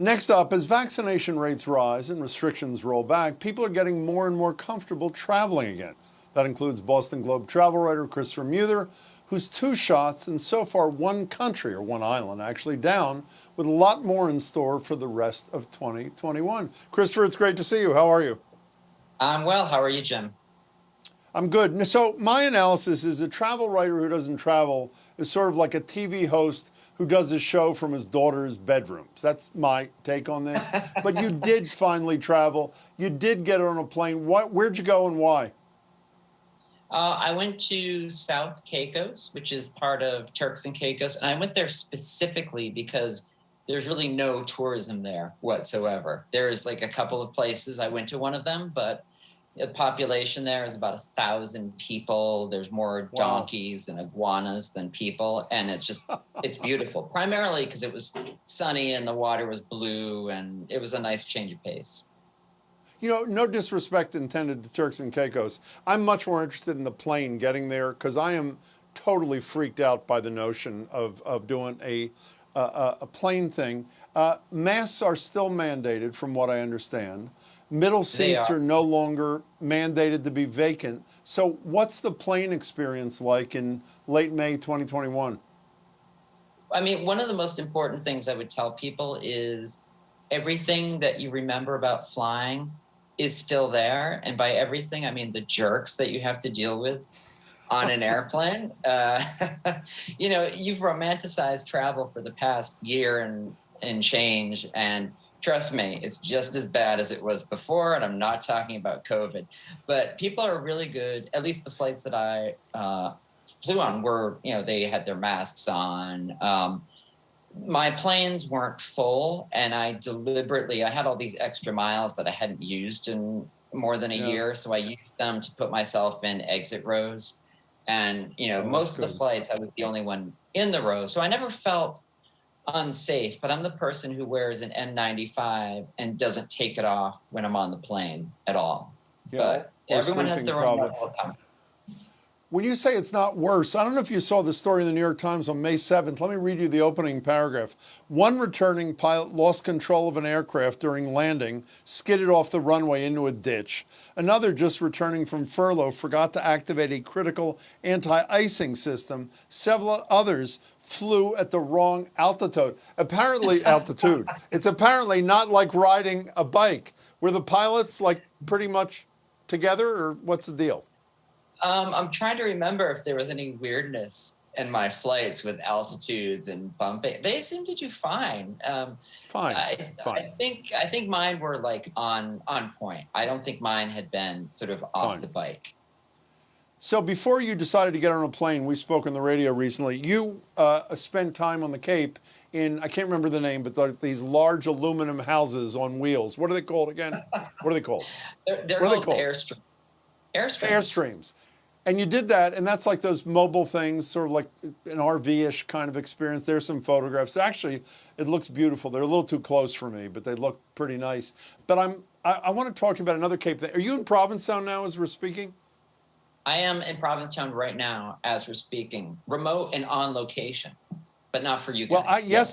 Next up, as vaccination rates rise and restrictions roll back, people are getting more and more comfortable traveling again. That includes Boston Globe travel writer Chris Muther, who's 2 shots and so far one country, or one island actually, down, with a lot more in store for the rest of 2021. Christopher, it's great to see you. How are you? I'm well. How are you, Jim? I'm good. So my analysis is a travel writer who doesn't travel is sort of like a TV host who does a show from his daughter's bedrooms. That's my take on this. But you did finally travel. You did get on a plane. Where'd you go and why? I went to South Caicos, which is part of Turks and Caicos. And I went there specifically because there's really no tourism there whatsoever. There's like a couple of places. I went to one of them, but the population there is about 1,000 people. There's more donkeys and iguanas than people. And it's beautiful, primarily because it was sunny and the water was blue and it was a nice change of pace. You know, no disrespect intended to Turks and Caicos. I'm much more interested in the plane getting there because I am totally freaked out by the notion of doing a plane thing. Masks are still mandated, from what I understand. Middle seats are no longer mandated to be vacant. So what's the plane experience like in late May 2021? I mean, one of the most important things I would tell people is everything that you remember about flying is still there. And by everything, I mean the jerks that you have to deal with on an airplane. You know, you've romanticized travel for the past year and change. And trust me, it's just as bad as it was before. And I'm not talking about COVID. But people are really good. At least the flights that I flew on were, you know, they had their masks on. My planes weren't full, and I had all these extra miles that I hadn't used in more than a year. So I used them to put myself in exit rows. And, you know, most of the flights, I was the only one in the row. So I never felt unsafe, but I'm the person who wears an N95 and doesn't take it off when I'm on the plane at all. Yeah, but everyone has their own level of comfort. When you say it's not worse, I don't know if you saw the story in the New York Times on May 7th. Let me read you the opening paragraph. One returning pilot lost control of an aircraft during landing, skidded off the runway into a ditch. Another, just returning from furlough, forgot to activate a critical anti-icing system. Several others flew at the wrong altitude. It's apparently not like riding a bike. Were the pilots like pretty much together, or what's the deal? I'm trying to remember if there was any weirdness in my flights with altitudes and bumping. They seemed to do fine. Fine. I think mine were like on point. I don't think mine had been sort of off the bike. So before you decided to get on a plane, we spoke on the radio recently. You spent time on the Cape in, I can't remember the name, but these large aluminum houses on wheels. What are they called again? What are they called? They're called Airstreams. Airstreams. And you did that, and that's like those mobile things, sort of like an RV-ish kind of experience. There's some photographs. Actually, it looks beautiful. They're a little too close for me, but they look pretty nice. But I want to talk to you about another Cape. Are you in Provincetown now as we're speaking? I am in Provincetown right now as we're speaking, remote and on location, but not for you guys. Well,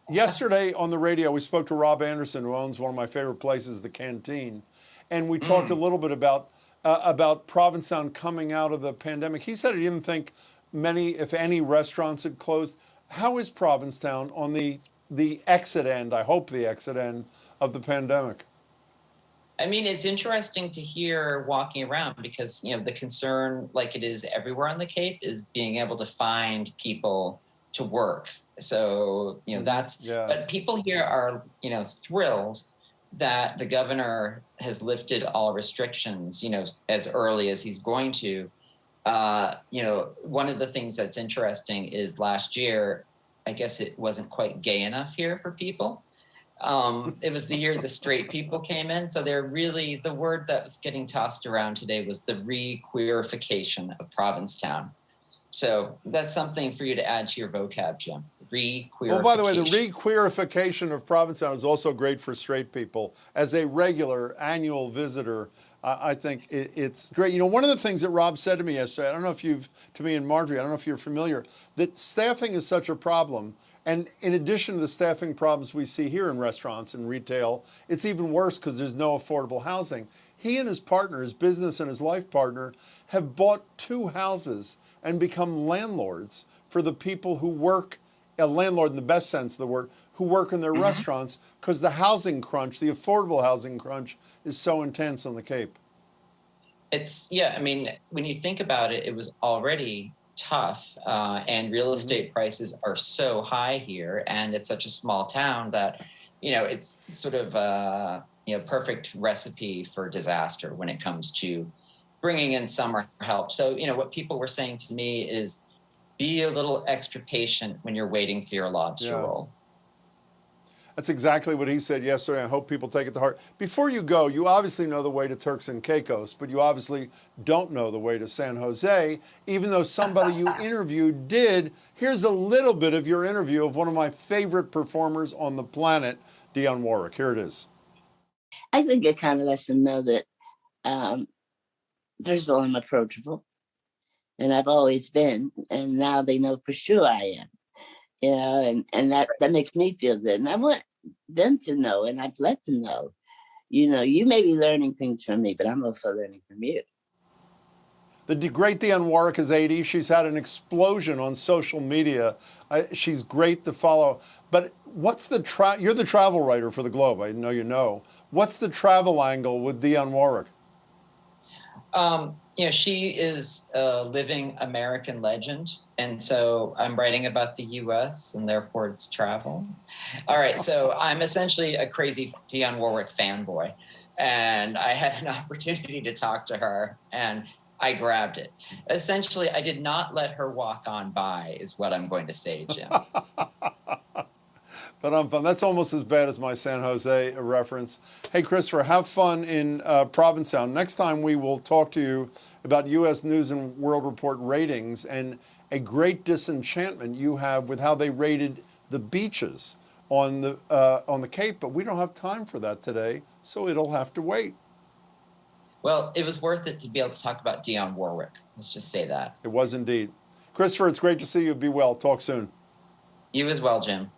yesterday on the radio, we spoke to Rob Anderson, who owns one of my favorite places, the Canteen, and we talked a little bit about Provincetown coming out of the pandemic. He said he didn't think many, if any, restaurants had closed. How is Provincetown on the exit end, I hope the exit end, of the pandemic? I mean, it's interesting to hear walking around because, you know, the concern, like it is everywhere on the Cape, is being able to find people to work. So, you know, but people here are, you know, thrilled that the governor has lifted all restrictions, you know, as early as he's going to. You know, one of the things that's interesting is last year, I guess it wasn't quite gay enough here for people. It was the year the straight people came in. So they're really, the word that was getting tossed around today was the re-queerification of Provincetown. So that's something for you to add to your vocab, Jim. Re-queerification. Well, by the way, the re-queerification of Provincetown is also great for straight people. As a regular annual visitor, I think it's great. You know, one of the things that Rob said to me yesterday, to me and Marjorie, I don't know if you're familiar, that staffing is such a problem. And in addition to the staffing problems we see here in restaurants and retail, it's even worse because there's no affordable housing. He and his partner, his business and his life partner, have bought 2 houses and become landlords for the people who work, a landlord in the best sense of the word, who work in their restaurants, because the housing crunch, the affordable housing crunch, is so intense on the Cape. Yeah, I mean, when you think about it, it was already tough, and real estate prices are so high here, and it's such a small town that, it's sort of perfect recipe for disaster when it comes to bringing in summer help. So, what people were saying to me is, be a little extra patient when you're waiting for your lobster roll. That's exactly what he said yesterday. I hope people take it to heart. Before you go, you obviously know the way to Turks and Caicos, but you obviously don't know the way to San Jose, even though somebody you interviewed did. Here's a little bit of your interview of one of my favorite performers on the planet, Dionne Warwick. Here it is. I think it kind of lets them know that, first of all, I'm approachable, and I've always been, and now they know for sure I am. And that makes me feel good. And I want them to know, and I've let them know, you may be learning things from me, but I'm also learning from you. The great Dionne Warwick is 80. She's had an explosion on social media. She's great to follow. But what's you're the travel writer for the Globe. I know you know. What's the travel angle with Dionne Warwick? She is a living American legend. And so I'm writing about the U.S. and therefore it's travel. All right. So I'm essentially a crazy Dionne Warwick fanboy. And I had an opportunity to talk to her and I grabbed it. Essentially, I did not let her walk on by is what I'm going to say, Jim. But I'm fun. That's almost as bad as my San Jose reference. Hey, Christopher, have fun in Provincetown. Next time we will talk to you about U.S. News and World Report ratings and a great disenchantment you have with how they rated the beaches on the Cape. But we don't have time for that today, so it'll have to wait. Well, it was worth it to be able to talk about Dionne Warwick. Let's just say that. It was indeed. Christopher, it's great to see you. Be well. Talk soon. You as well, Jim.